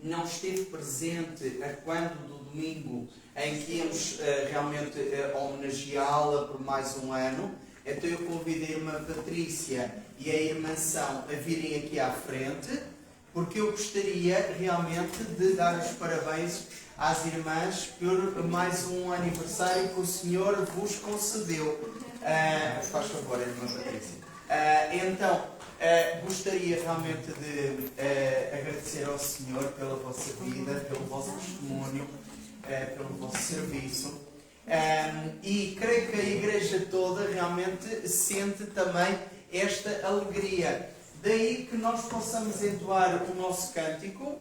não esteve presente a quando do domingo em que íamos realmente homenageá-la por mais um ano, então eu convido a irmã Patrícia e a irmã São a virem aqui à frente, porque eu gostaria realmente de dar os parabéns às irmãs por mais um aniversário que o Senhor vos concedeu. Faz favor, irmã Patrícia. Então, gostaria realmente de agradecer ao Senhor pela vossa vida, pelo vosso testemunho, pelo vosso serviço. E creio que a Igreja toda realmente sente também esta alegria. Daí que nós possamos entoar o nosso cântico,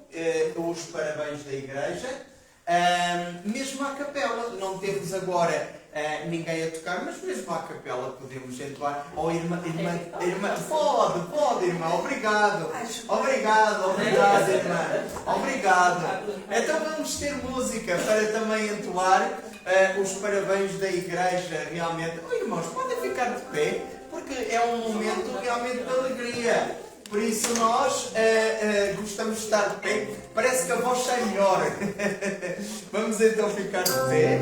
os parabéns da Igreja, mesmo à capela. Não temos agora ninguém a tocar, mas mesmo à capela podemos entoar. Oh, irmã, pode, irmã, obrigado, irmã, obrigado. Então vamos ter música para também entoar os parabéns da Igreja, realmente. Oh, irmãos, podem ficar de pé, porque é um momento realmente de alegria. Por isso nós gostamos de estar de pé. Parece que a voz sai melhor. Vamos então ficar de pé.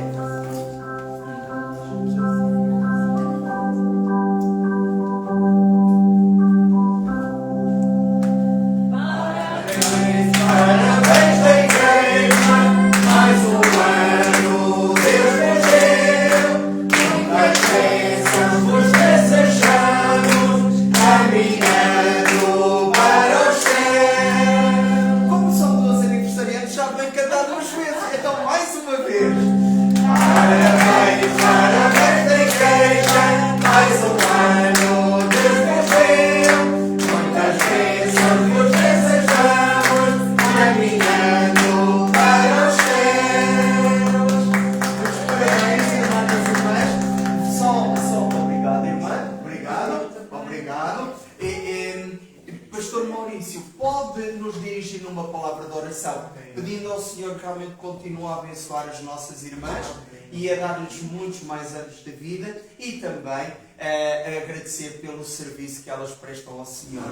Pedindo ao Senhor que realmente continue a abençoar as nossas irmãs e a dar-lhes muitos mais anos de vida e também a agradecer pelo serviço que elas prestam ao Senhor.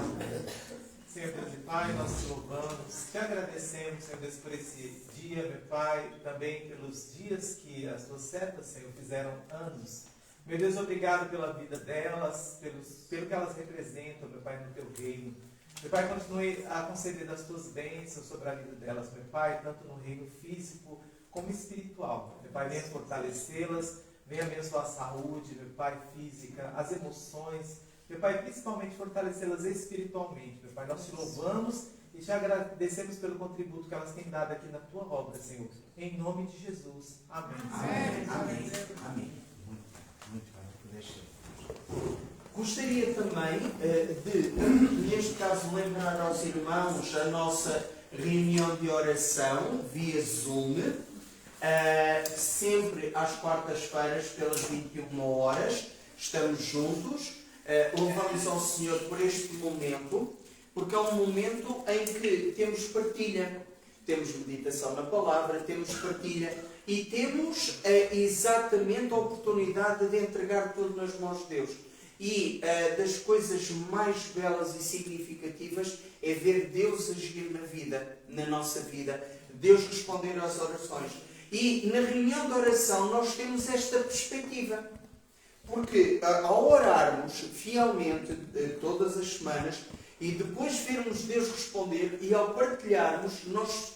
Senhor Deus e Pai, nós te louvamos, te agradecemos, Senhor Deus, por esse dia, meu Pai, também pelos dias que as tuas servas, Senhor, fizeram anos. Meu Deus, obrigado pela vida delas, pelo que elas representam, meu Pai, no teu reino. Meu Pai, continue a conceder as tuas bênçãos sobre a vida delas, meu Pai, tanto no reino físico como espiritual. Meu Pai, venha fortalecê-las, venha abençoar a saúde, meu Pai, física, as emoções. Meu Pai, principalmente fortalecê-las espiritualmente. Meu Pai, nós te louvamos e te agradecemos pelo contributo que elas têm dado aqui na tua obra, Senhor. Em nome de Jesus. Amém. Amém. Amém. Amém. Muito. Gostaria também de, neste caso, lembrar aos irmãos a nossa reunião de oração via Zoom, sempre às quartas-feiras pelas 21 horas. Estamos juntos, louvamos ao Senhor por este momento, porque é um momento em que temos partilha, temos meditação na palavra, temos partilha e temos exatamente a oportunidade de entregar tudo nas mãos de Deus. E das coisas mais belas e significativas é ver Deus agir na vida, na nossa vida, Deus responder às orações. E na reunião de oração nós temos esta perspectiva, porque ao orarmos fielmente todas as semanas e depois vermos Deus responder e ao partilharmos, nós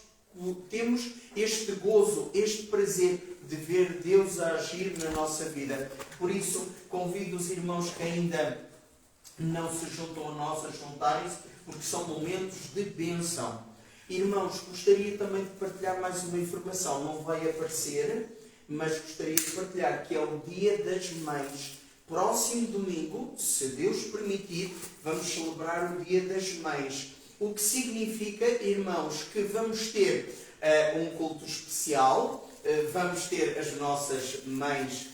temos este gozo, este prazer de ver Deus a agir na nossa vida. Por isso, convido os irmãos que ainda não se juntam a nós a juntarem-se, porque são momentos de bênção. Irmãos, gostaria também de partilhar mais uma informação. Não vai aparecer, mas gostaria de partilhar que é o Dia das Mães. Próximo domingo, se Deus permitir, vamos celebrar o Dia das Mães. O que significa, irmãos, que vamos ter um culto especial, vamos ter as nossas mães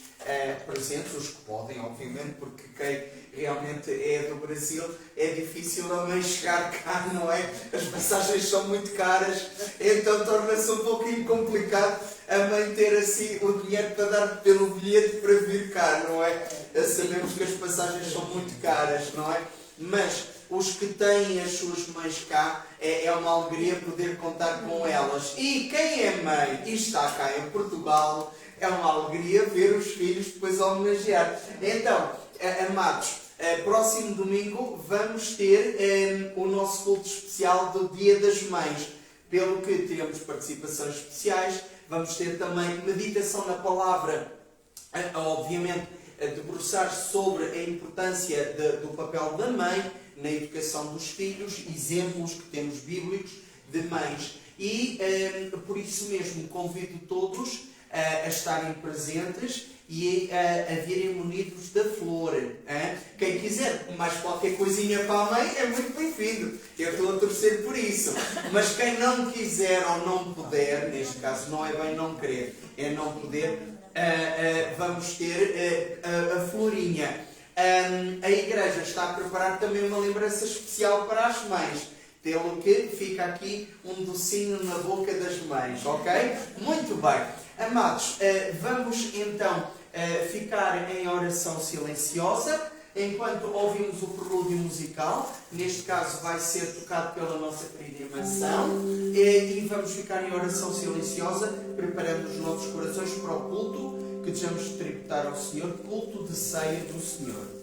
presentes, os que podem, obviamente, porque quem realmente é do Brasil, é difícil a mãe chegar cá, não é? As passagens são muito caras, então torna-se um pouquinho complicado a mãe ter assim o dinheiro para dar pelo bilhete para vir cá, não é? Sabemos que as passagens são muito caras, não é? Mas os que têm as suas mães cá, é uma alegria poder contar com elas. E quem é mãe e está cá em Portugal, é uma alegria ver os filhos depois homenagear. Então, amados, próximo domingo vamos ter o nosso culto especial do Dia das Mães, pelo que teremos participações especiais, vamos ter também meditação na palavra, obviamente debruçar-se sobre a importância do papel da mãe na educação dos filhos, exemplos que temos bíblicos de mães. E por isso mesmo convido todos a estarem presentes e a virem munidos da flor. Quem quiser mais qualquer coisinha para a mãe é muito bem-vindo. Eu estou a torcer por isso. Mas quem não quiser ou não puder, neste caso não é bem não querer, é não poder, vamos ter a florinha. A igreja está a preparar também uma lembrança especial para as mães, pelo que fica aqui um docinho na boca das mães, ok? Muito bem. Amados, vamos então ficar em oração silenciosa enquanto ouvimos o prelúdio musical. Neste caso vai ser tocado pela nossa querida irmã e vamos ficar em oração silenciosa, preparando os nossos corações para o culto que desejamos tributar ao Senhor, culto de ceia do Senhor.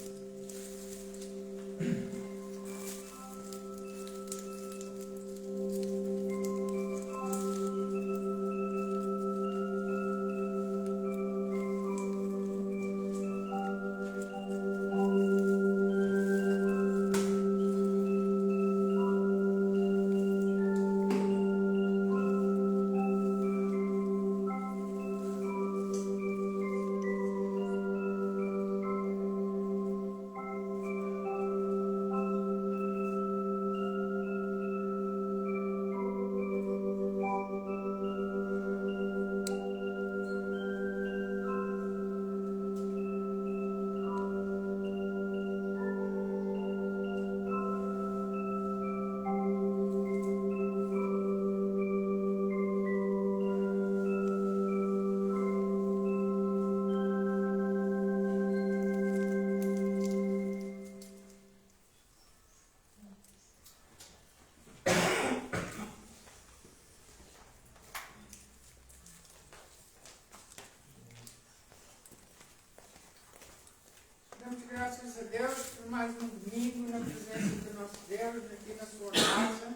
Graças a Deus por mais um domingo na presença do nosso Deus, aqui na sua casa.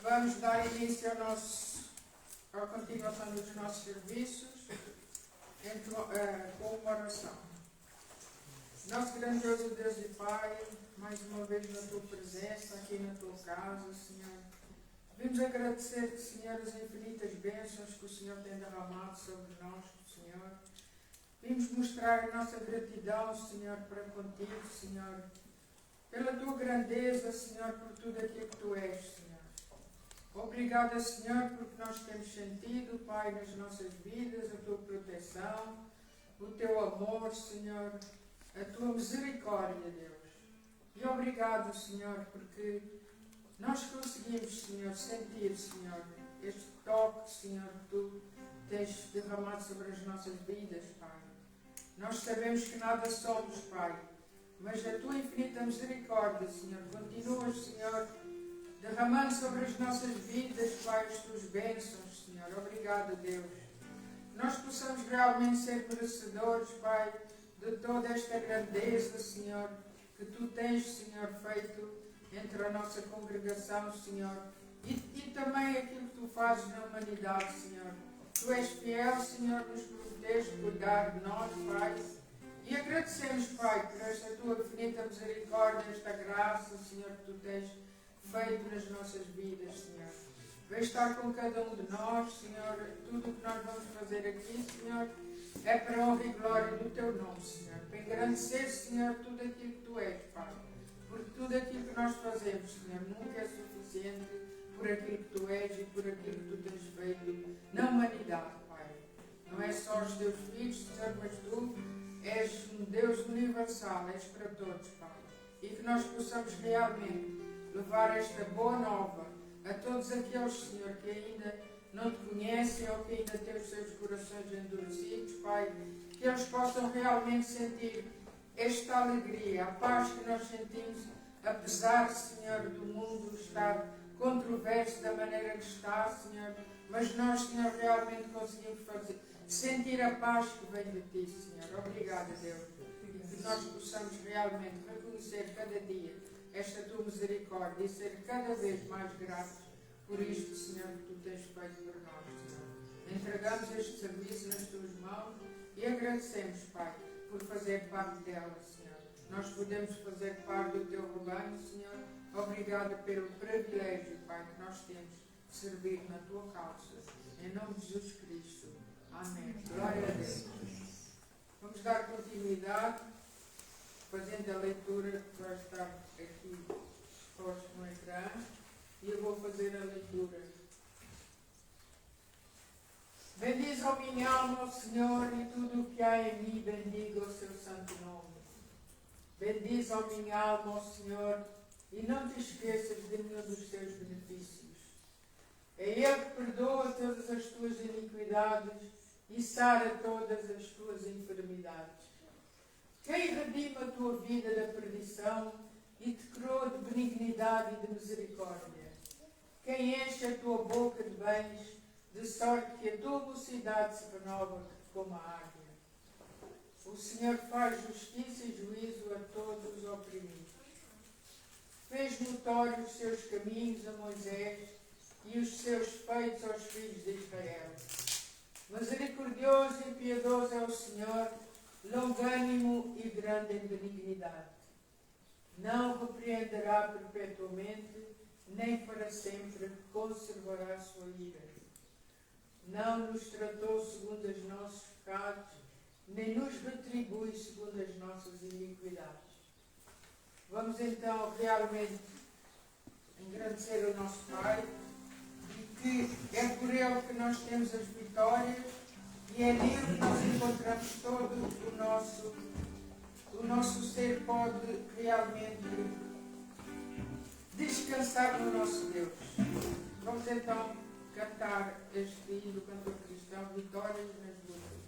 Vamos dar início à continuação dos nossos serviços com uma oração. Nosso grandioso Deus e Pai, mais uma vez na tua presença, aqui na tua casa, Senhor. Vimos agradecer-te, Senhor, as infinitas bênçãos que o Senhor tem derramado sobre nós, Senhor. Vimos mostrar a nossa gratidão, Senhor, para contigo, Senhor, pela tua grandeza, Senhor, por tudo aquilo que tu és, Senhor. Obrigada, Senhor, porque nós temos sentido, Pai, nas nossas vidas, a tua proteção, o teu amor, Senhor, a tua misericórdia, Deus. E obrigado, Senhor, porque nós conseguimos, Senhor, sentir, Senhor, este toque, Senhor, que tu tens derramado sobre as nossas vidas, Pai. Nós sabemos que nada somos, Pai, mas a tua infinita misericórdia, Senhor, continuas, Senhor, derramando sobre as nossas vidas, Pai, as tuas bênçãos, Senhor. Obrigado, Deus. Nós possamos realmente ser merecedores, Pai, de toda esta grandeza, Senhor, que tu tens, Senhor, feito entre a nossa congregação, Senhor, e também aquilo que tu fazes na humanidade, Senhor. Tu és fiel, Senhor, nos proteges, cuidar de nós, Pai. E agradecemos, Pai, por esta tua infinita misericórdia, esta graça, Senhor, que tu tens feito nas nossas vidas, Senhor. Vem estar com cada um de nós, Senhor. Tudo o que nós vamos fazer aqui, Senhor, é para a honra e glória do teu nome, Senhor. Para engrandecer, Senhor, tudo aquilo que tu és, Pai. Porque tudo aquilo que nós fazemos, Senhor, nunca é suficiente por aquilo que tu és e por aquilo que tu tens feito na humanidade, Pai. Não é só os teus filhos, Senhor, mas tu és um Deus universal, és para todos, Pai. E que nós possamos realmente levar esta boa nova a todos aqueles, Senhor, que ainda não te conhecem ou que ainda têm os seus corações endurecidos, Pai. Que eles possam realmente sentir esta alegria, a paz que nós sentimos apesar, Senhor, do mundo estar controverso da maneira que está, Senhor, mas nós, Senhor, realmente conseguimos sentir a paz que vem de Ti, Senhor. Obrigada, Deus. E que nós possamos realmente reconhecer cada dia esta Tua misericórdia e ser cada vez mais gratos por isto, Senhor, que Tu tens feito por nós, Senhor. Entregamos este serviço nas Tuas mãos e agradecemos, Pai, por fazer parte dela, Senhor. Nós podemos fazer parte do Teu rebanho, Senhor. Obrigada pelo privilégio, Pai, que nós temos de servir na Tua causa. Em nome de Jesus Cristo. Amém. Glória a Deus. Vamos dar continuidade, fazendo a leitura que vai estar aqui exposto no ecrã. E eu vou fazer a leitura. Bendiz, ó minha alma, o Senhor, e tudo o que há em mim, bendiga o seu santo nome. Bendiz, ó minha alma, o Senhor, e não te esqueças de nenhum dos seus benefícios. É Ele que perdoa todas as tuas iniquidades e sara todas as tuas enfermidades. Quem redime a tua vida da perdição e te coroa de benignidade e de misericórdia. Quem enche a tua boca de bens, de sorte que a tua mocidade se renova como a águia. O Senhor faz justiça e juízo a todos os oprimidos. Fez notórios os seus caminhos a Moisés e os seus feitos aos filhos de Israel. Misericordioso e piedoso é o Senhor, longânimo e grande em benignidade. Não repreenderá perpetuamente, nem para sempre conservará a sua ira. Não nos tratou segundo os nossos pecados, nem nos retribui segundo as nossas iniquidades. Vamos então realmente engrandecer o nosso Pai, e que é por Ele que nós temos as vitórias, e é nele que nós encontramos todo o nosso ser pode realmente descansar no nosso Deus. Vamos então cantar este hino do cantor cristão, Vitórias nas Lutas.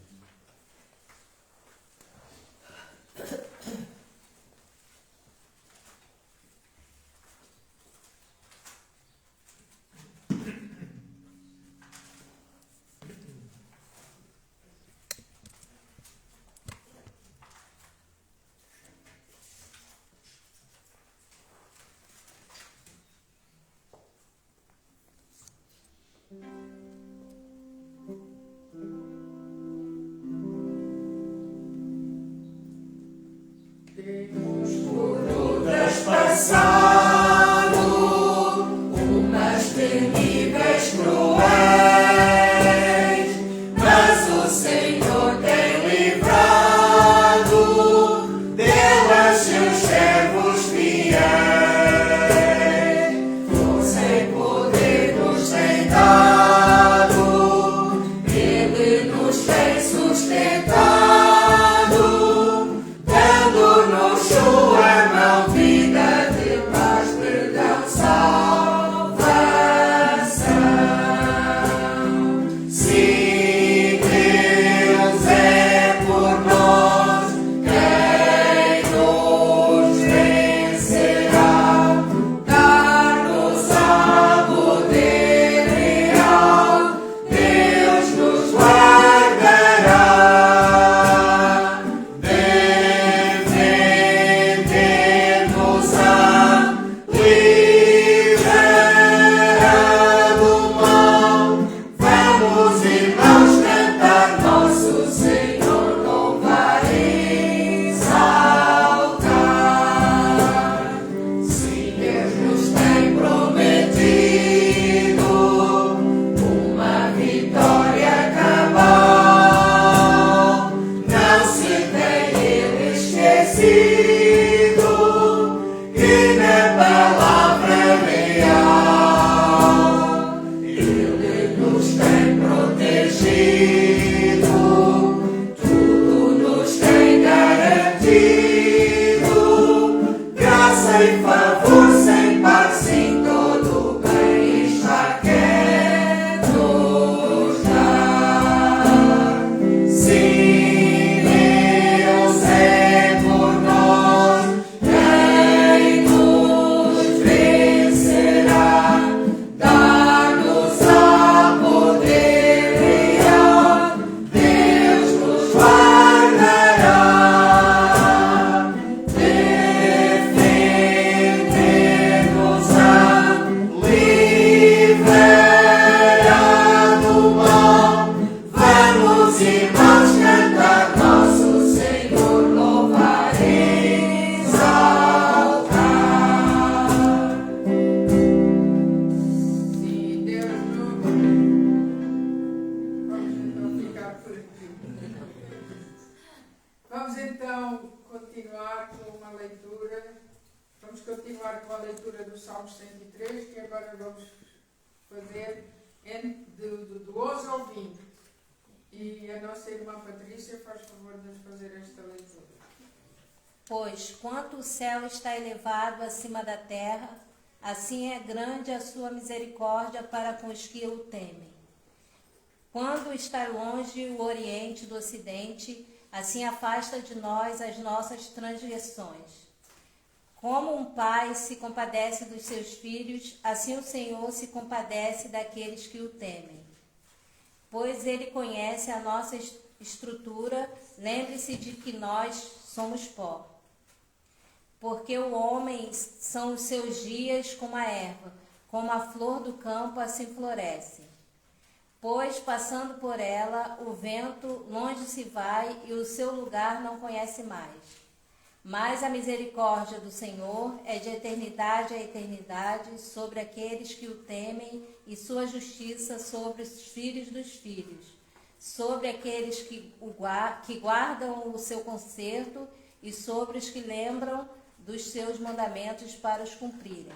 do 12 ao 20. E a nossa irmã Patrícia faz favor de nos fazer esta leitura. Pois, quanto o céu está elevado acima da terra, assim é grande a sua misericórdia para com os que o temem. Quando está longe o Oriente do Ocidente, assim afasta de nós as nossas transgressões. Como um pai se compadece dos seus filhos, assim o Senhor se compadece daqueles que o temem. Pois ele conhece a nossa estrutura, lembre-se de que nós somos pó. Porque o homem são os seus dias como a erva, como a flor do campo assim floresce. Pois, passando por ela, o vento longe se vai e o seu lugar não conhece mais. Mas a misericórdia do Senhor é de eternidade a eternidade sobre aqueles que o temem e sua justiça sobre os filhos dos filhos, sobre aqueles que guardam o seu conserto e sobre os que lembram dos seus mandamentos para os cumprirem.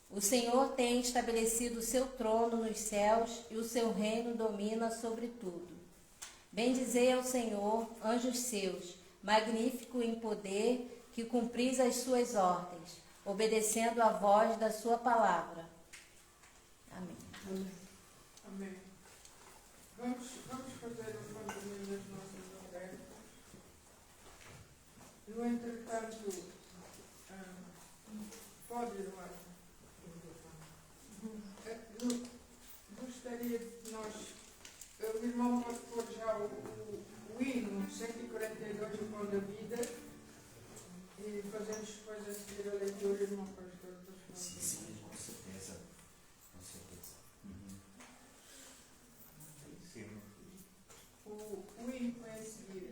O Senhor tem estabelecido o seu trono nos céus e o seu reino domina sobre tudo. Bendizei ao Senhor, anjos seus, magnífico em poder, que cumpris as suas ordens, obedecendo à voz da sua palavra. Amém. Amém. Amém. Vamos fazer o levantamento das nossas ofertas. No entretanto, pode ir lá. Gostaria de nós, o irmão pode pôr já o hino 142, o Pão da Vida, e fazemos depois a seguir a leitura, irmão pastor. Sim, com certeza. Com certeza. O hino é a seguir.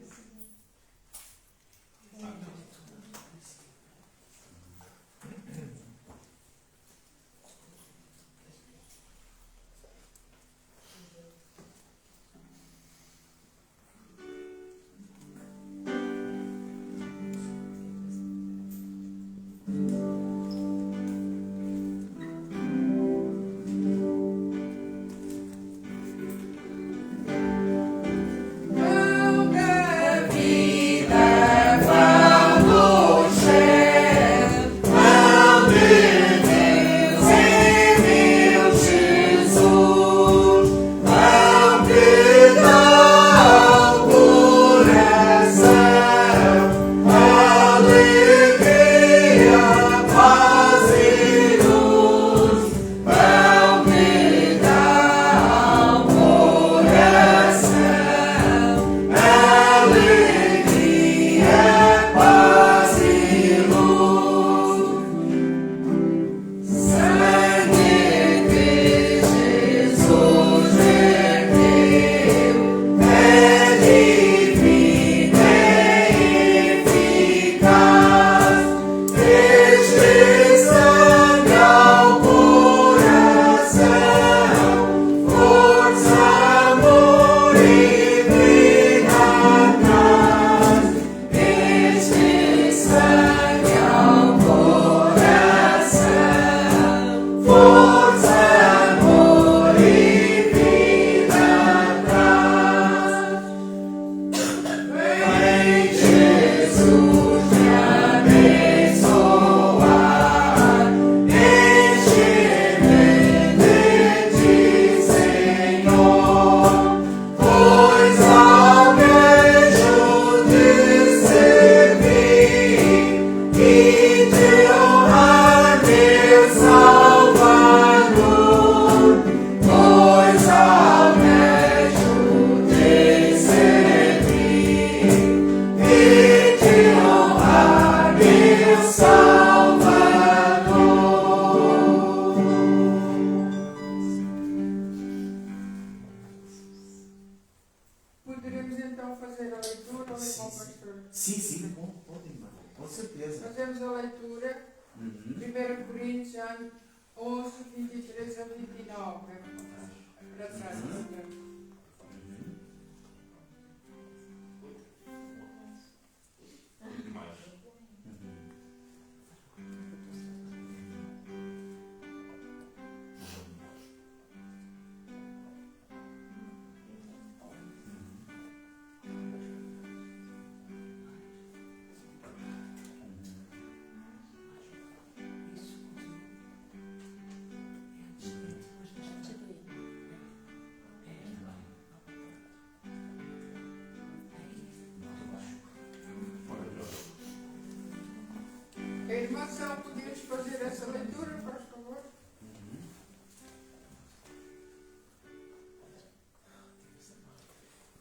Sim, pode, irmão. Com certeza. Fazemos a leitura. 1 Coríntios 11, 23 a 29. Para trás.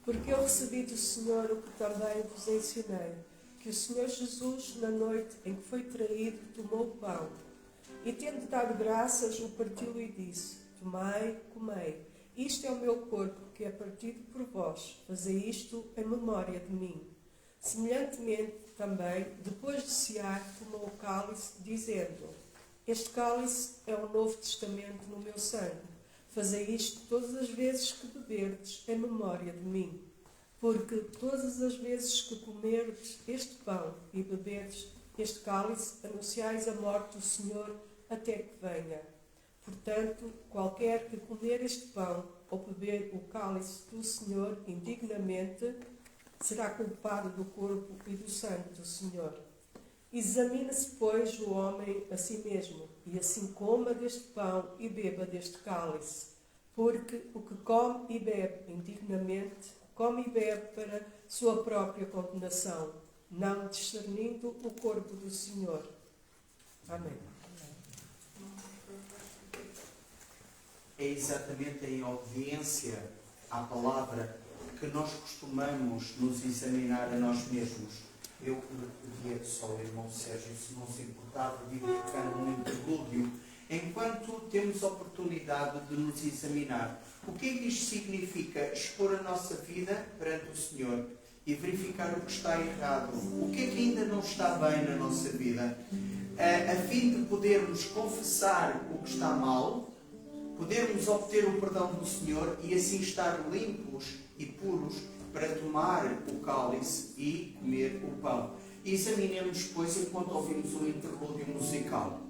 Porque eu recebi do Senhor o que também vos ensinei, que o Senhor Jesus, na noite em que foi traído, tomou o pão, e tendo dado graças, o partiu e disse: Tomai, comei, isto é o meu corpo, que é partido por vós, fazei isto em memória de mim. Semelhantemente, também, depois de cear, tomou o cálice, dizendo: Este cálice é o novo testamento no meu sangue. Fazei isto todas as vezes que beberdes, em memória de mim. Porque todas as vezes que comerdes este pão e beberdes este cálice, anunciais a morte do Senhor até que venha. Portanto, qualquer que comer este pão ou beber o cálice do Senhor indignamente, será culpado do corpo e do sangue do Senhor. Examine-se, pois, o homem a si mesmo, e assim coma deste pão e beba deste cálice. Porque o que come e bebe indignamente, come e bebe para sua própria condenação, não discernindo o corpo do Senhor. Amém. É exatamente em obediência à palavra que nós costumamos nos examinar a nós mesmos. Eu pedia só ao irmão Sérgio, se não se importava, de ir ficando um interlúdio, enquanto temos a oportunidade de nos examinar. O que é que isto significa? Expor a nossa vida perante o Senhor e verificar o que está errado. O que é que ainda não está bem na nossa vida? A fim de podermos confessar o que está mal, podermos obter o perdão do Senhor e assim estar limpos e puros para tomar o cálice e comer o pão. E examinemos, pois, enquanto ouvimos um interlúdio musical.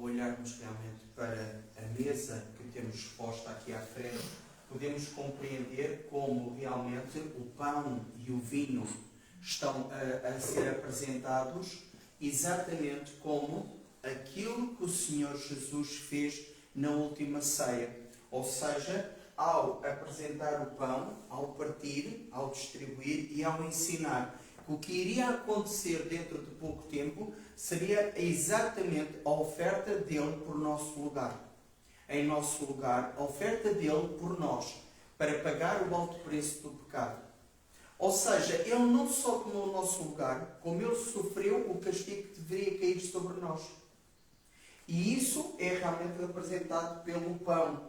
Olharmos realmente para a mesa que temos exposta aqui à frente, podemos compreender como realmente o pão e o vinho estão a ser apresentados exatamente como aquilo que o Senhor Jesus fez na última ceia. Ou seja, ao apresentar o pão, ao partir, ao distribuir e ao ensinar. O que iria acontecer dentro de pouco tempo seria exatamente a oferta dele por nosso lugar. Em nosso lugar, a oferta dele por nós, para pagar o alto preço do pecado. Ou seja, ele não só tomou o nosso lugar, como ele sofreu o castigo que deveria cair sobre nós. E isso é realmente representado pelo pão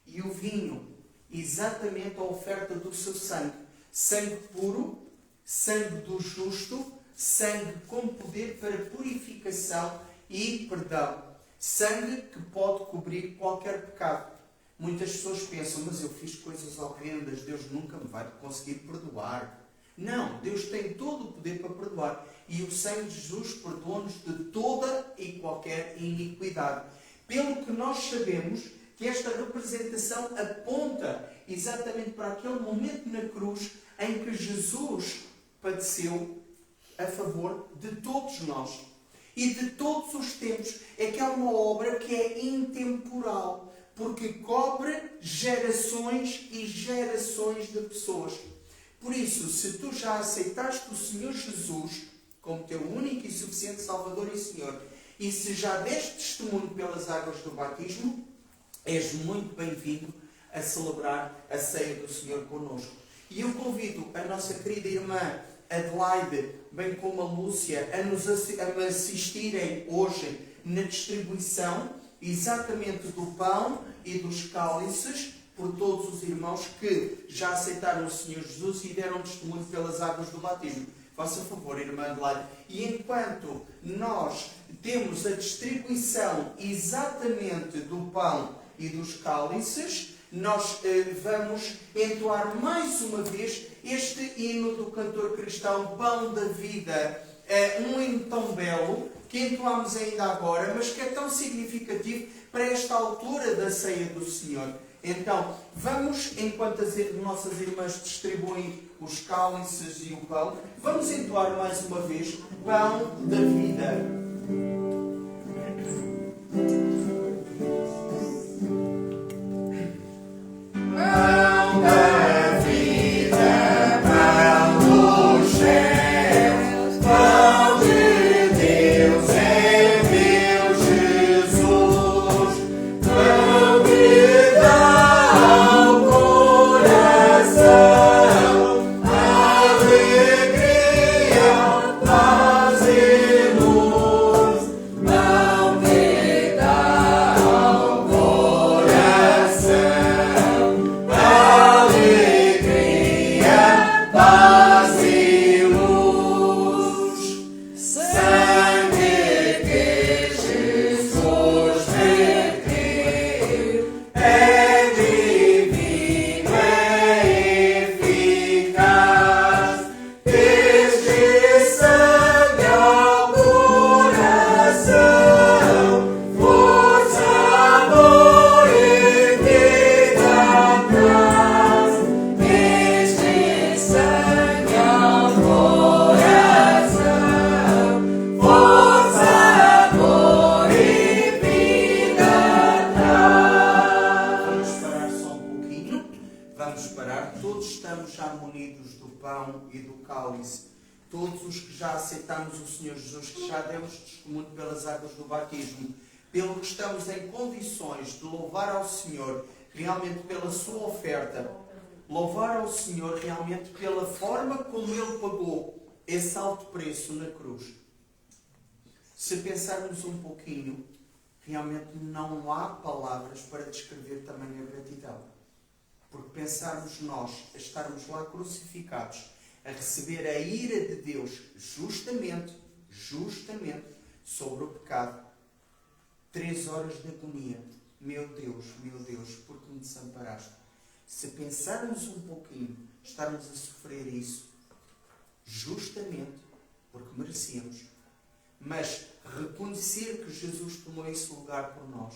e o vinho. Exatamente a oferta do seu sangue. Sangue puro, sangue do justo, sangue com poder para purificação e perdão. Sangue que pode cobrir qualquer pecado. Muitas pessoas pensam, mas eu fiz coisas horrendas, Deus nunca me vai conseguir perdoar. Não, Deus tem todo o poder para perdoar. E o sangue de Jesus perdoa-nos de toda e qualquer iniquidade. Pelo que nós sabemos que esta representação aponta exatamente para aquele momento na cruz em que Jesus padeceu a favor de todos nós e de todos os tempos. É que é uma obra que é intemporal, porque cobre gerações e gerações de pessoas. Por isso, se tu já aceitaste o Senhor Jesus como teu único e suficiente Salvador e Senhor, e se já deste testemunho pelas águas do batismo, és muito bem-vindo a celebrar a ceia do Senhor connosco. E eu convido a nossa querida irmã Adelaide, bem como a Lúcia, a me assistirem hoje na distribuição exatamente do pão e dos cálices por todos os irmãos que já aceitaram o Senhor Jesus e deram testemunho pelas águas do batismo. Faça favor, irmã Adelaide. E enquanto nós temos a distribuição exatamente do pão e dos cálices, nós vamos entoar mais uma vez este hino do cantor cristão Pão da Vida. Um hino tão belo que entoamos ainda agora, mas que é tão significativo para esta altura da ceia do Senhor. Então, vamos, enquanto as nossas irmãs distribuem os cálices e o pão, vamos entoar mais uma vez Pão da Vida. Todos os que já aceitamos o Senhor Jesus, que já demos testemunho pelas águas do batismo, pelo que estamos em condições de louvar ao Senhor realmente pela sua oferta, louvar ao Senhor realmente pela forma como Ele pagou esse alto preço na cruz. Se pensarmos um pouquinho, realmente não há palavras para descrever tamanha gratidão. Porque pensarmos nós a estarmos lá crucificados, a receber a ira de Deus justamente sobre o pecado. 3 horas de agonia. Meu Deus, por que me desamparaste? Se pensarmos um pouquinho, estarmos a sofrer isso, justamente porque merecíamos, mas reconhecer que Jesus tomou esse lugar por nós,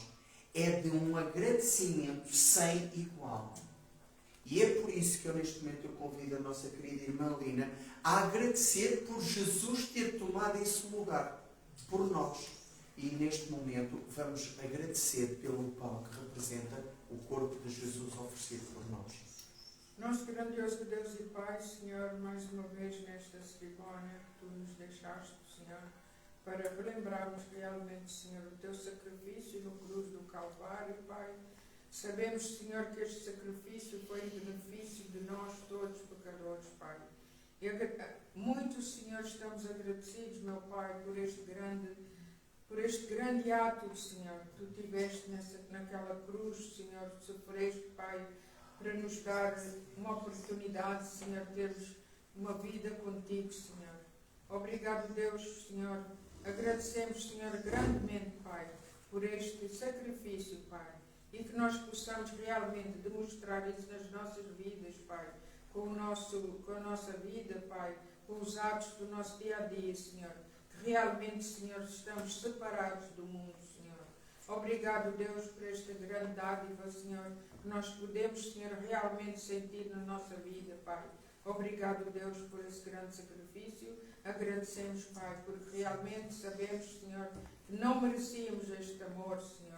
é de um agradecimento sem igual. E é por isso que eu neste momento convido a nossa querida irmã Lina a agradecer por Jesus ter tomado esse lugar por nós. E neste momento vamos agradecer pelo pão que representa o corpo de Jesus oferecido por nós. Nosso grandioso Deus e Pai, Senhor, mais uma vez nesta cerimónia que Tu nos deixaste, Senhor, para relembrarmos realmente, Senhor, o Teu sacrifício no cruz do Calvário, Pai. Sabemos, Senhor, que este sacrifício foi em benefício de nós todos pecadores, Pai. E muito, Senhor, estamos agradecidos, meu Pai, por este grande ato, Senhor, que Tu tiveste naquela cruz, Senhor, que sofreste, Pai, para nos dar uma oportunidade, Senhor, termos uma vida contigo, Senhor. Obrigado, Deus, Senhor. Agradecemos, Senhor, grandemente, Pai, por este sacrifício, Pai. E que nós possamos realmente demonstrar isso nas nossas vidas, Pai. Com a nossa vida, Pai. Com os atos do nosso dia a dia, Senhor. Que realmente, Senhor, estamos separados do mundo, Senhor. Obrigado, Deus, por esta grande dádiva, Senhor. Que nós podemos, Senhor, realmente sentir na nossa vida, Pai. Obrigado, Deus, por esse grande sacrifício. Agradecemos, Pai, porque realmente sabemos, Senhor, que não merecíamos este amor, Senhor.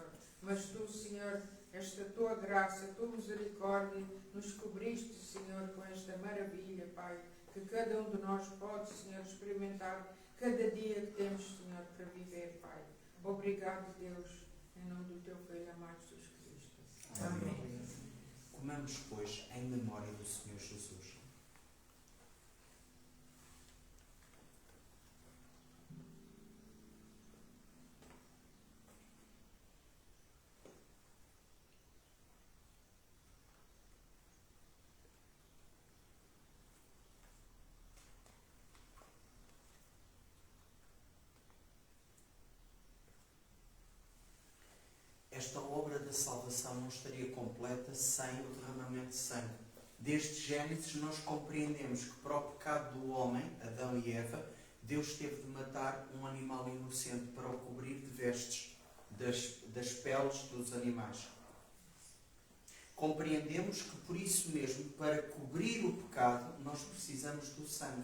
Mas Tu, Senhor, esta Tua graça, a Tua misericórdia, nos cobriste, Senhor, com esta maravilha, Pai, que cada um de nós pode, Senhor, experimentar cada dia que temos, Senhor, para viver, Pai. Obrigado, Deus, em nome do Teu Filho amado Jesus Cristo. Amém. Comamos, pois, em memória do Senhor Jesus. Esta obra da da salvação não estaria completa sem o derramamento de sangue. Desde Gênesis nós compreendemos que para o pecado do homem, Adão e Eva, Deus teve de matar um animal inocente para o cobrir de vestes das peles dos animais. Compreendemos que por isso mesmo, para cobrir o pecado, nós precisamos do sangue.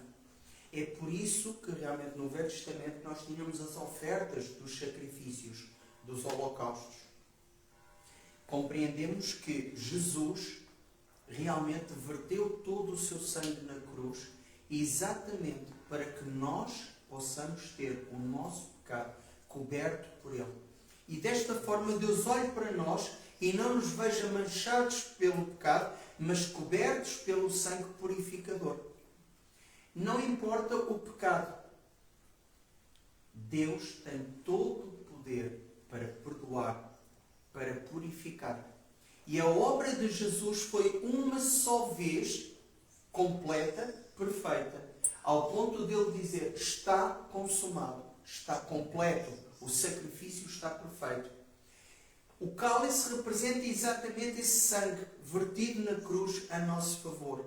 É por isso que realmente no Velho Testamento nós tínhamos as ofertas dos sacrifícios, dos holocaustos. Compreendemos que Jesus realmente verteu todo o seu sangue na cruz, exatamente para que nós possamos ter o nosso pecado coberto por Ele. E desta forma Deus olhe para nós e não nos veja manchados pelo pecado, mas cobertos pelo sangue purificador. Não importa o pecado, Deus tem todo o poder para perdoar, para purificar. E a obra de Jesus foi uma só vez, completa, perfeita, ao ponto de Ele dizer: está consumado, está completo, o sacrifício está perfeito. O cálice representa exatamente esse sangue vertido na cruz a nosso favor.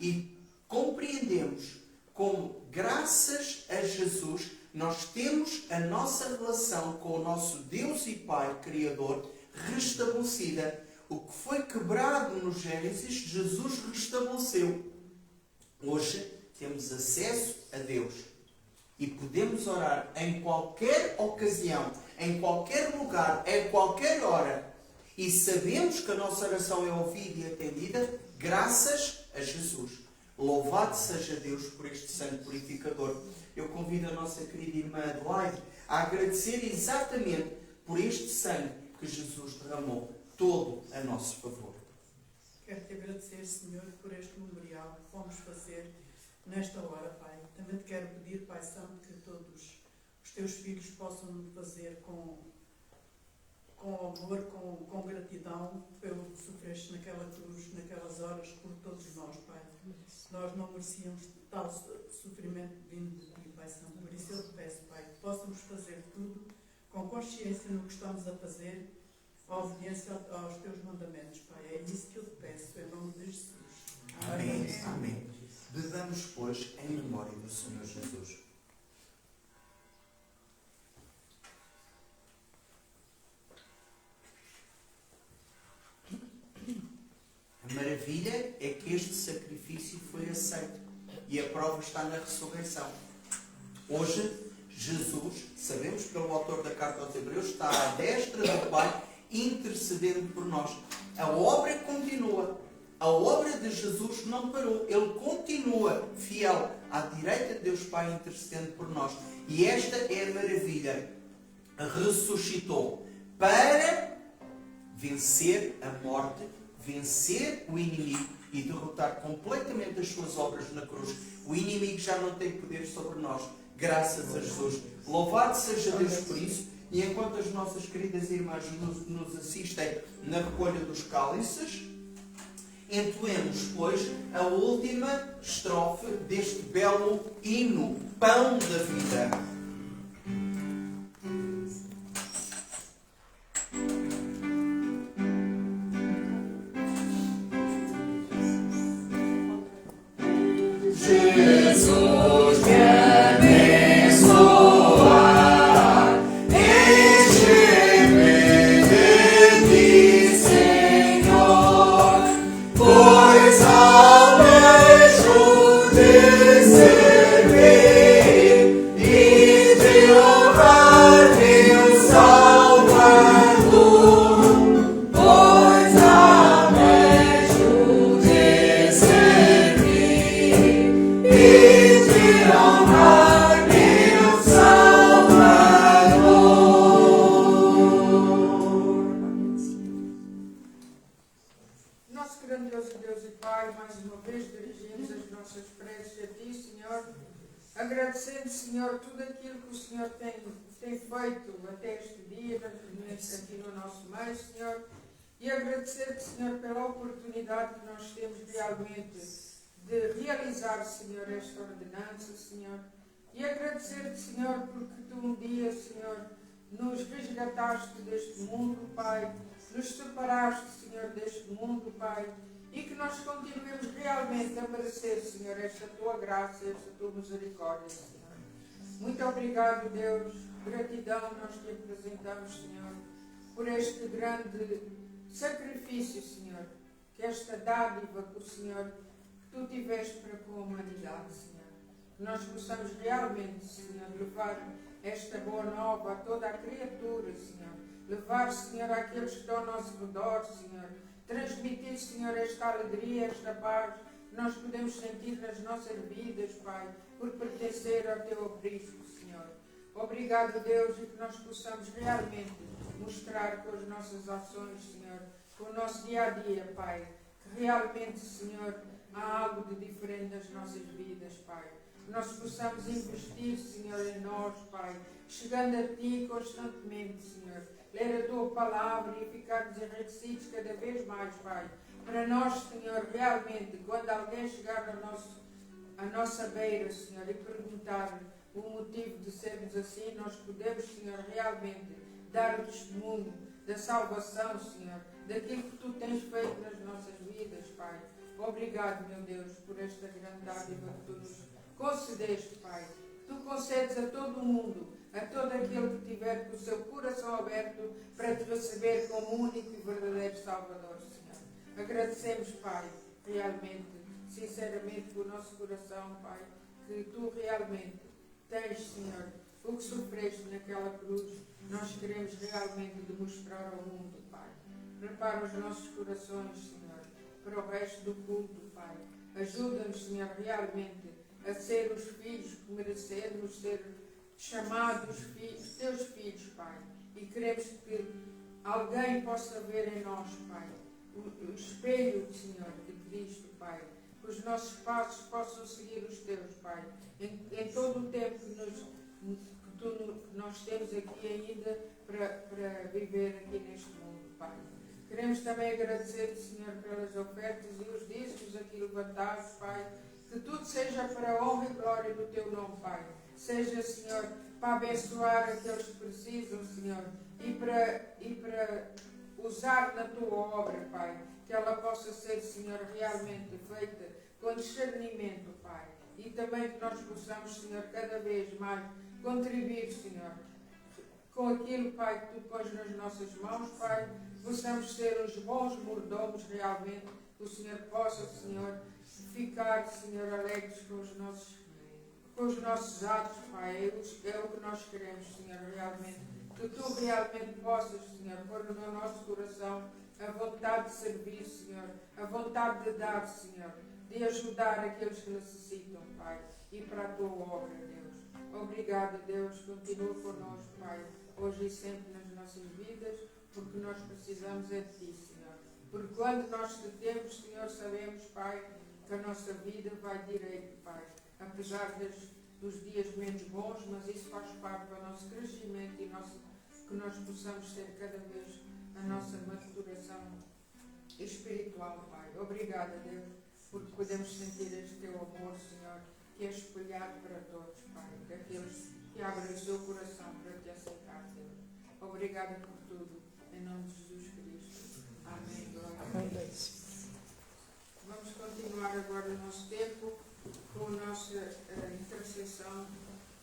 E compreendemos como, graças a Jesus, nós temos a nossa relação com o nosso Deus e Pai Criador restabelecida. O que foi quebrado no Gênesis, Jesus restabeleceu. Hoje temos acesso a Deus e podemos orar em qualquer ocasião, em qualquer lugar, em qualquer hora. E sabemos que a nossa oração é ouvida e atendida graças a Jesus. Louvado seja Deus por este sangue purificador. Eu convido a nossa querida irmã Adelaide a agradecer exatamente por este sangue que Jesus derramou todo a nosso favor. Quero te agradecer, Senhor, por este memorial que fomos fazer nesta hora, Pai. Também te quero pedir, Pai Santo, que todos os teus filhos possam fazer com amor, com gratidão pelo que sofreste naquela cruz, naquelas horas, por todos nós, Pai. Nós não merecíamos tal sofrimento vindo de ti, Pai Santo. Por isso eu te peço, Pai, que possamos fazer tudo com consciência no que estamos a fazer, a obediência aos teus mandamentos, Pai. É isso que eu te peço, em nome de Jesus. Amém. Amém. Bebamos, pois, em memória do Senhor Jesus. A maravilha é que este sacrifício foi aceito e a prova está na ressurreição. Hoje, Jesus, sabemos pelo autor da carta aos Hebreus, está à destra do Pai intercedendo por nós. A obra continua. A obra de Jesus não parou. Ele continua fiel à direita de Deus Pai intercedendo por nós. E esta é a maravilha. Ressuscitou para vencer a morte, vencer o inimigo e derrotar completamente as suas obras na cruz. O inimigo já não tem poder sobre nós, graças a Jesus. Louvado seja Deus por isso. E enquanto as nossas queridas irmãs nos assistem na recolha dos cálices, entoemos, pois, a última estrofe deste belo hino, Pão da Vida. Jesus me abençoa, enche-me de ti, Senhor, pois almejo de servir e de honrar meu Salvador, pois almejo de servir e de honrar meu Salvador. Nosso grandioso Deus e Pai, mais uma vez dirigimos as nossas preces a Ti, Senhor, agradecendo, Senhor, tudo aquilo que o Senhor tem feito até este dia, aqui no nosso meio, Senhor, e agradecer-te, Senhor, pela oportunidade que nós temos realmente de realizar, Senhor, esta ordenança, Senhor, e agradecer-te, Senhor, porque Tu um dia, Senhor, nos resgataste deste mundo, Pai, nos separaste, Senhor, deste mundo, Pai, e que nós continuemos realmente a merecer, Senhor, esta Tua graça, esta Tua misericórdia, Senhor. Muito obrigado, Deus. Gratidão nós te apresentamos, Senhor, por este grande sacrifício, Senhor, que esta dádiva que o Senhor, que Tu tiveste para com a humanidade, Senhor. Que nós possamos realmente, Senhor, levar esta boa nova a toda a criatura, Senhor. Levar, Senhor, àqueles que estão ao nosso redor, Senhor. Transmitir, Senhor, esta alegria, esta paz que nós podemos sentir nas nossas vidas, Pai, por pertencer ao Teu aprisco, Senhor. Obrigado, Deus, e que nós possamos realmente mostrar com as nossas ações, Senhor, com o nosso dia a dia, Pai, que realmente, Senhor, há algo de diferente nas nossas vidas, Pai. Que nós possamos investir, Senhor, em nós, Pai, chegando a Ti constantemente, Senhor. Ler a Tua palavra e ficarmos enriquecidos cada vez mais, Pai. Para nós, Senhor, realmente, quando alguém chegar à nossa beira, Senhor, e perguntar o motivo de sermos assim, nós podemos, Senhor, realmente dar o testemunho da salvação, Senhor, daquilo que Tu tens feito nas nossas vidas, Pai. Obrigado, meu Deus, por esta grande dádiva que Tu nos concedeste, Pai. Que Tu concedes a todo o mundo, a todo aquele que tiver com o seu coração aberto para Te receber como único e verdadeiro Salvador, Senhor. Agradecemos, Pai, realmente, sinceramente, com o nosso coração, Pai, que Tu realmente tens, Senhor, o que sofreste naquela cruz. Nós queremos realmente demonstrar ao mundo, Pai. Prepara os nossos corações, Senhor, para o resto do culto, Pai. Ajuda-nos, Senhor, realmente a ser os filhos que merecemos ser chamados Teus filhos, Pai. E queremos que alguém possa ver em nós, Pai, o espelho, Senhor, de Cristo, Pai. Que os nossos passos possam seguir os Teus, Pai. Em todo o tempo que nós temos aqui ainda para viver aqui neste mundo, Pai. Queremos também agradecer, Senhor, pelas ofertas e os dízimos aqui levantados, Pai. Que tudo seja para a honra e glória do Teu nome, Pai. Seja, Senhor, para abençoar aqueles que precisam, Senhor, e para usar na Tua obra, Pai. Que ela possa ser, Senhor, realmente feita com discernimento, Pai. E também que nós possamos, Senhor, cada vez mais contribuir, Senhor, com aquilo, Pai, que Tu pões nas nossas mãos, Pai. Possamos ser uns bons mordomos realmente. Que o Senhor possa, Senhor, ficar, Senhor, alegres com os nossos atos, Pai. É o que nós queremos, Senhor, realmente. Que Tu realmente possas, Senhor, pôr no nosso coração a vontade de servir, Senhor, a vontade de dar, Senhor, de ajudar aqueles que necessitam, Pai, e para a Tua obra, Deus. Obrigado, Deus. Continua connosco, Pai, hoje e sempre nas nossas vidas, porque nós precisamos é de Ti, Senhor. Porque quando nós te temos, Senhor, sabemos, Pai, que a nossa vida vai direito, Pai. Apesar dos dias menos bons, mas isso faz parte do nosso crescimento e que nós possamos ter cada vez a nossa maturação espiritual, Pai. Obrigada, Deus, porque podemos sentir este Teu amor, Senhor, que é espelhado para todos, Pai. Daqueles que abrem o seu coração para Te aceitar, Deus. Obrigada por tudo. Em nome de Jesus Cristo. Amém. Glória a Deus. Vamos continuar agora o nosso tempo com a nossa intercessão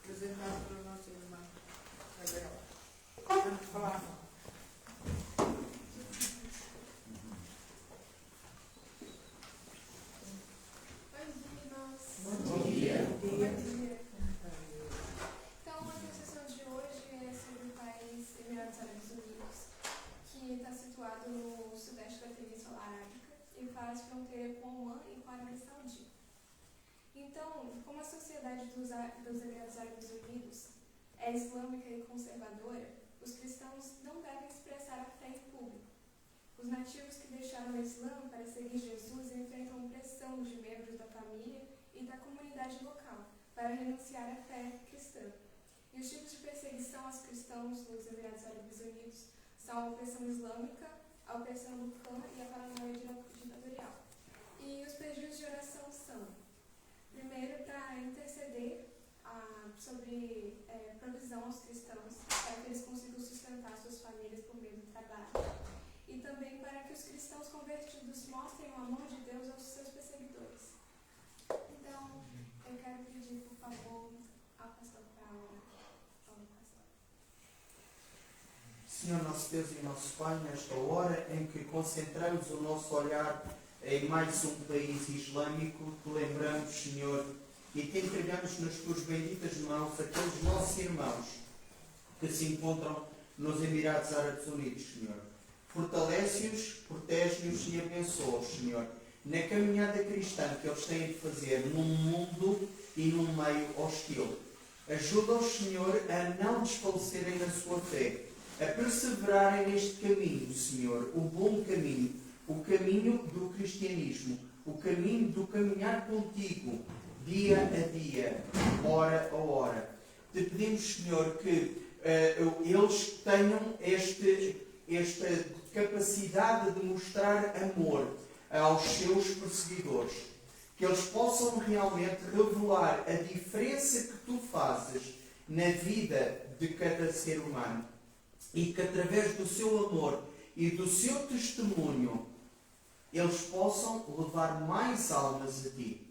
apresentada pela nossa irmã Gabriela. Vamos falar. Bom dia. Então, a intercessão de hoje é sobre o país Emirados Árabes Unidos, que está situado no sudeste da Península Arábica e faz fronteira com Omã e com a Arábia Saudita. Então, como a sociedade dos Emirados Árabes Unidos é islâmica e conservadora, os cristãos não devem expressar a fé em público. Os nativos que deixaram o Islã para seguir Jesus enfrentam pressão de membros da família e da comunidade local para renunciar à fé cristã. E os tipos de perseguição aos cristãos nos Emirados Árabes Unidos são a opressão islâmica, a opressão do clã e a paranoia ditatorial. E os pedidos de oração são, primeiro, para interceder sobre provisão aos cristãos, para que eles consigam sustentar suas famílias por meio do trabalho. e também para que os cristãos convertidos mostrem o amor de Deus aos seus perseguidores. Então, eu quero pedir, por favor, ao pastor para orar. Senhor nosso Deus e nosso Pai, nesta hora em que concentramos o nosso olhar em mais um país islâmico, te lembramos, Senhor, e te entregamos nas tuas benditas mãos aqueles nossos irmãos que se encontram nos Emirados Árabes Unidos, Senhor. Fortalece-os, protege-os e abençoa-os, Senhor, na caminhada cristã que eles têm de fazer num mundo e num meio hostil. Ajuda-os, Senhor, a não desfalecerem na sua fé, a perseverarem neste caminho, Senhor, o bom caminho, o caminho do cristianismo, o caminho do caminhar contigo, dia a dia, hora a hora. Te pedimos, Senhor, que eles tenham esta capacidade de mostrar amor aos seus perseguidores, que eles possam realmente revelar a diferença que tu fazes na vida de cada ser humano e que através do seu amor e do seu testemunho eles possam levar mais almas a ti.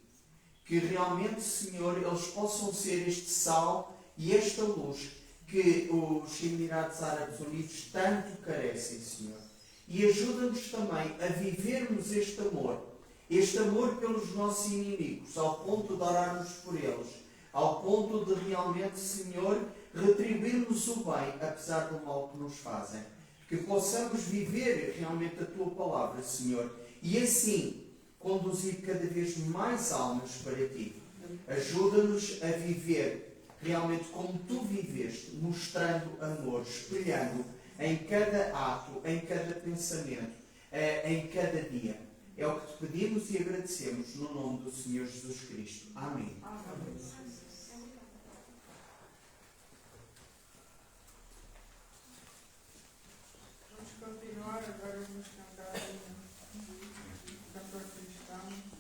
Que realmente, Senhor, eles possam ser este sal e esta luz que os Emirados Árabes Unidos tanto carecem, Senhor. E ajuda-nos também a vivermos este amor pelos nossos inimigos, ao ponto de orarmos por eles, ao ponto de realmente, Senhor, retribuirmos o bem, apesar do mal que nos fazem. Que possamos viver realmente a Tua Palavra, Senhor, e assim conduzir cada vez mais almas para Ti. Ajuda-nos a viver realmente como Tu viveste, mostrando amor, espelhando em cada ato, em cada pensamento, em cada dia. É o que Te pedimos e agradecemos no nome do Senhor Jesus Cristo. Amém. Vamos continuar, agora vamos cantar o cantor cristão.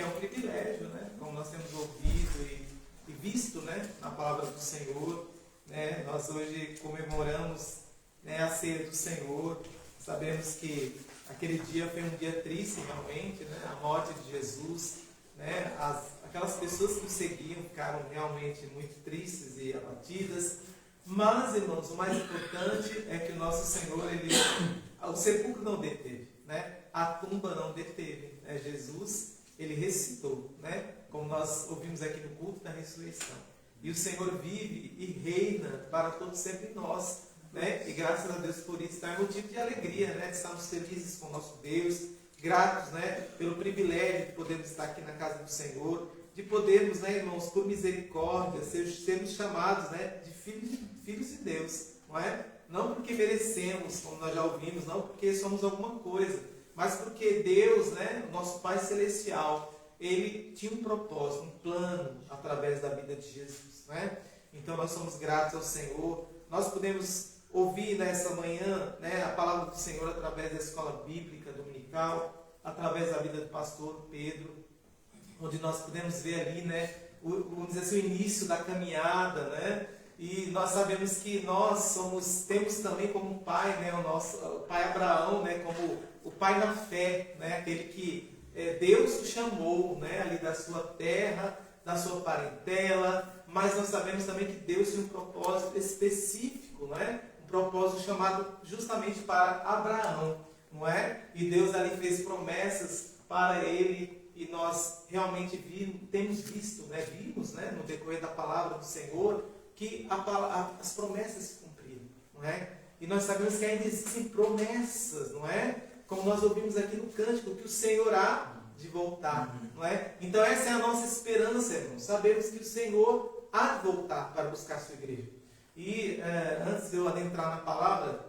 um privilégio, né? Como nós temos ouvido e visto, né, na palavra do Senhor, né? Nós hoje comemoramos, né, a ceia do Senhor. Sabemos que aquele dia foi um dia triste realmente, né? A morte de Jesus, né? Aquelas pessoas que o seguiam ficaram realmente muito tristes e abatidas. Mas, irmãos, o mais importante é que o nosso Senhor, o sepulcro não deteve, né? A tumba não deteve, né? Jesus, ele ressuscitou, né? Como nós ouvimos aqui no culto da ressurreição. E o Senhor vive e reina para todos sempre em nós, né? E graças a Deus por isso. Então é motivo de alegria, né? De estarmos felizes com o nosso Deus, gratos, né? Pelo privilégio de podermos estar aqui na casa do Senhor, de podermos, né, irmãos, por misericórdia, sermos chamados, né, de filhos de Deus, não é? Não porque merecemos, como nós já ouvimos, não porque somos alguma coisa, mas porque Deus, né, o nosso Pai Celestial, Ele tinha um propósito, um plano através da vida de Jesus, né? Então nós somos gratos ao Senhor. Nós podemos ouvir nessa manhã, né, a palavra do Senhor através da escola bíblica dominical, através da vida do pastor Pedro, onde nós podemos ver ali, né, vamos dizer assim, o início da caminhada, né? E nós sabemos que nós temos também como pai, né, o pai Abraão, né, como o pai da fé, né, aquele que Deus o chamou, né, ali da sua terra, da sua parentela, mas nós sabemos também que Deus tem um propósito específico, né, um propósito chamado justamente para Abraão, não é? E Deus ali fez promessas para ele. E nós realmente temos visto, né, vimos, né, no decorrer da palavra do Senhor, que as promessas se cumpriram, não é? E nós sabemos que ainda existem promessas, não é? Como nós ouvimos aqui no cântico, que o Senhor há de voltar, não é? Então essa é a nossa esperança, irmãos. Sabemos que o Senhor há de voltar para buscar a sua igreja. E antes de eu adentrar na palavra,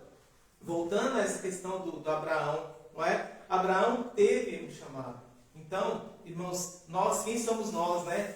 voltando a essa questão do Abraão, não é? Abraão teve um chamado. Então, irmãos, quem somos nós, né?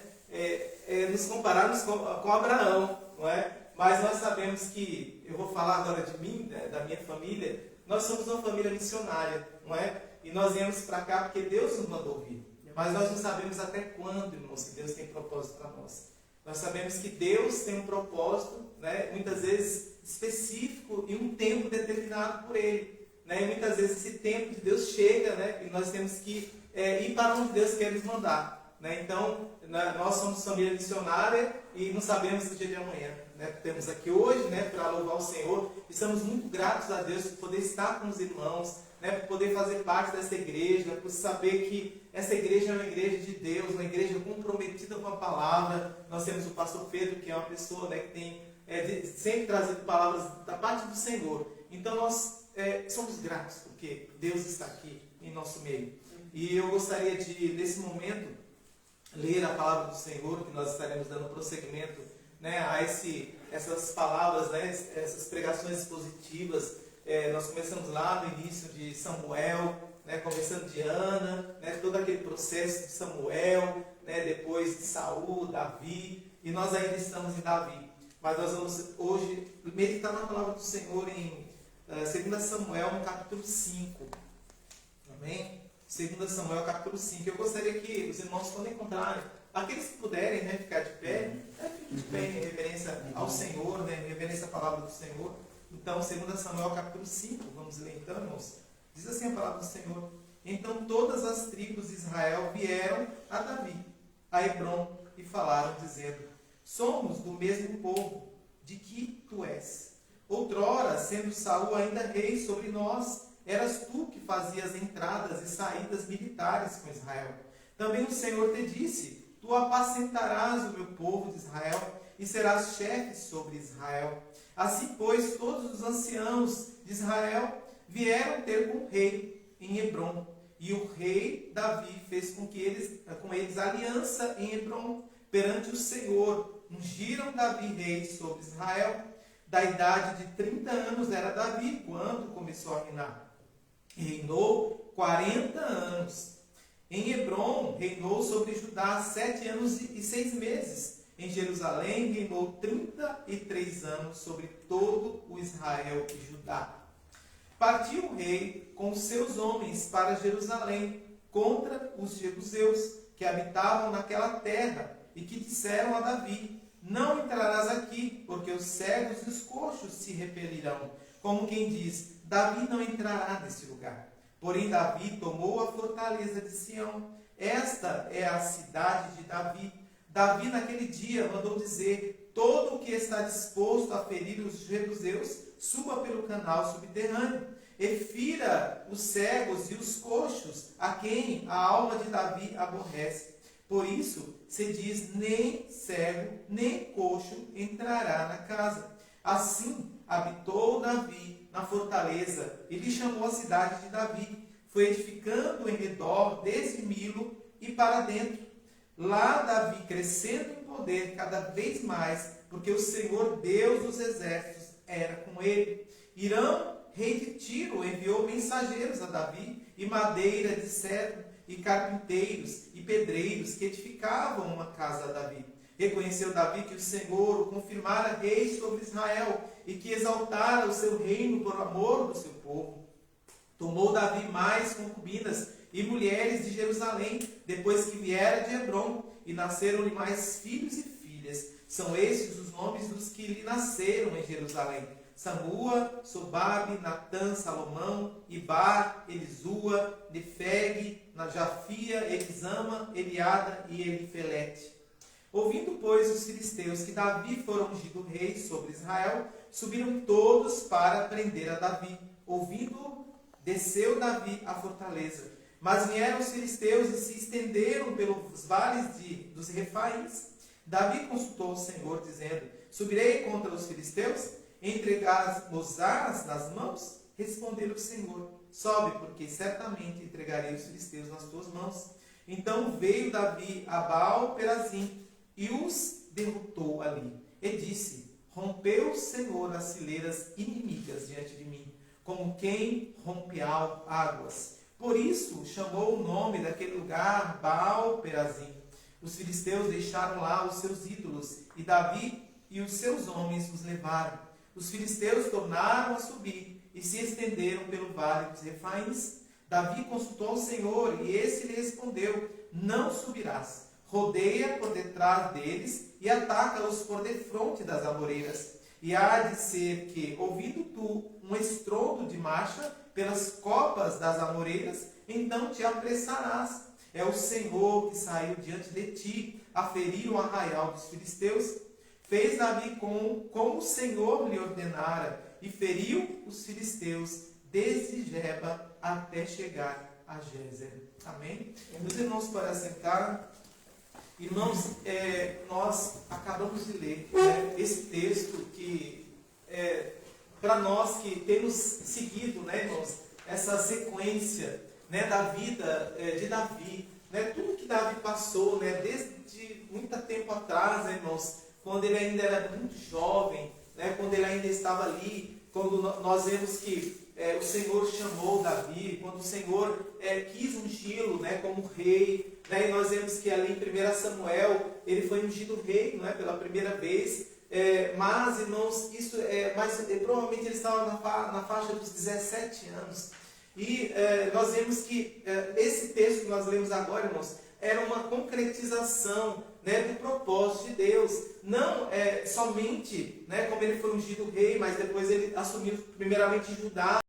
Nos compararmos com Abraão, não é? Mas nós sabemos que, eu vou falar agora de mim, né, da minha família, nós somos uma família missionária, não é? E nós viemos para cá porque Deus nos mandou vir. Mas nós não sabemos até quando, irmãos, que Deus tem propósito para nós. Nós sabemos que Deus tem um propósito, né, muitas vezes específico e um tempo determinado por Ele. Né? E muitas vezes esse tempo de Deus chega, né, e nós temos que ir para onde Deus quer nos mandar. Né? Então, nós somos família missionária e não sabemos o dia de amanhã. Né? Temos aqui hoje, né, para louvar o Senhor. Estamos muito gratos a Deus por poder estar com os irmãos, né, por poder fazer parte dessa igreja, por saber que essa igreja é uma igreja de Deus, uma igreja comprometida com a palavra. Nós temos o pastor Pedro, que é uma pessoa, né, que tem sempre trazido palavras da parte do Senhor. Então nós somos gratos porque Deus está aqui em nosso meio. E eu gostaria de, nesse momento, ler a palavra do Senhor, que nós estaremos dando prosseguimento, né, a essas palavras, né, essas pregações expositivas. Nós começamos lá no início de Samuel, né, começando de Ana, né, todo aquele processo de Samuel, né, depois de Saul, Davi, e nós ainda estamos em Davi. Mas nós vamos hoje meditar na palavra do Senhor em 2 Samuel, no capítulo 5. Amém? 2 Samuel, capítulo 5. Eu gostaria que os irmãos, quando encontrarem, aqueles que puderem, né, ficar de pé, fiquem de pé em reverência ao Senhor, né, em reverência à palavra do Senhor. Então, 2 Samuel, capítulo 5, vamos ler então, irmãos. Diz assim a palavra do Senhor: Então todas as tribos de Israel vieram a Davi, a Hebrom, e falaram, dizendo: Somos do mesmo povo, de que tu és. Outrora, sendo Saul ainda rei sobre nós, eras tu que fazias entradas e saídas militares com Israel. Também o Senhor te disse: Tu apacentarás o meu povo de Israel e serás chefe sobre Israel. Assim, pois, todos os anciãos de Israel vieram ter com o rei em Hebrom. E o rei Davi fez com eles aliança em Hebrom perante o Senhor. Ungiram Davi rei sobre Israel. Da idade de 30 anos era Davi quando começou a reinar. E reinou 40 anos. Em Hebrom reinou sobre Judá 7 anos e 6 meses. Em Jerusalém reinou 33 anos sobre todo o Israel e Judá. Partiu o rei com os seus homens para Jerusalém contra os jebuseus, que habitavam naquela terra e que disseram a Davi: não entrarás aqui, porque os cegos e os coxos se repelirão. Como quem diz: Davi não entrará nesse lugar. Porém Davi tomou a fortaleza de Sião. Esta é a cidade de Davi. Davi naquele dia mandou dizer: todo o que está disposto a ferir os jebuseus, suba pelo canal subterrâneo, e fira os cegos e os coxos, a quem a alma de Davi aborrece. Por isso se diz: nem cego, nem coxo entrará na casa. Assim habitou Davi na fortaleza, e lhe chamou a cidade de Davi. Foi edificando em redor, desde Milo e para dentro. Lá Davi crescendo em poder cada vez mais, porque o Senhor Deus dos exércitos era com ele. Hirão, rei de Tiro, enviou mensageiros a Davi, e madeira de cedro, e carpinteiros e pedreiros que edificavam uma casa a Davi. Reconheceu Davi que o Senhor o confirmara rei sobre Israel, e que exaltara o seu reino por amor do seu povo. Tomou Davi mais concubinas e mulheres de Jerusalém, depois que viera de Hebrom, e nasceram-lhe mais filhos e filhas. São estes os nomes dos que lhe nasceram em Jerusalém: Samua, Sobabe, Natã, Salomão, Ibar, Elisua, Nefeg, Najafia, Elisama, Eliada e Elifelete. Ouvindo, pois, os filisteus que Davi fora ungido rei sobre Israel, subiram todos para prender a Davi. Ouvindo, desceu Davi à fortaleza. Mas vieram os filisteus e se estenderam pelos vales dos Refaíns. Davi consultou o Senhor, dizendo: subirei contra os filisteus? Entregar-nos-ás nas mãos? Respondeu o Senhor: sobe, porque certamente entregarei os filisteus nas tuas mãos. Então veio Davi a Baal-Perazim e os derrotou ali. E disse: rompeu o Senhor as fileiras inimigas diante de mim, como quem rompe águas. Por isso chamou o nome daquele lugar Baal-Perazim. Os filisteus deixaram lá os seus ídolos, e Davi e os seus homens os levaram. Os filisteus tornaram a subir e se estenderam pelo vale dos Refaíns. Davi consultou o Senhor, e esse lhe respondeu: não subirás. Rodeia por detrás deles e ataca-os por defronte das amoreiras. E há de ser que, ouvindo tu um estrondo de marcha pelas copas das amoreiras, então te apressarás. É o Senhor que saiu diante de ti a ferir o arraial dos filisteus. Fez Davi como o Senhor lhe ordenara, e feriu os filisteus desde Geba até chegar a Gézer. Amém? Meus irmãos, para sentar. Irmãos, nós acabamos de ler, né, esse texto que, para nós que temos seguido, né, irmãos, essa sequência, né, da vida de Davi, né, tudo que Davi passou, né, desde muito tempo atrás, né, irmãos, quando ele ainda era muito jovem, né, quando ele ainda estava ali, quando nós vemos que o Senhor chamou Davi, quando o Senhor quis ungí-lo, né, como rei, né, e nós vemos que ali em 1 Samuel ele foi ungido rei, não é, pela primeira vez, mas, irmãos, isso provavelmente ele estava na faixa dos 17 anos. E nós vemos que esse texto que nós lemos agora, irmãos, era uma concretização, né, do propósito de Deus. Não somente, né, como ele foi ungido rei, mas depois ele assumiu primeiramente Judá.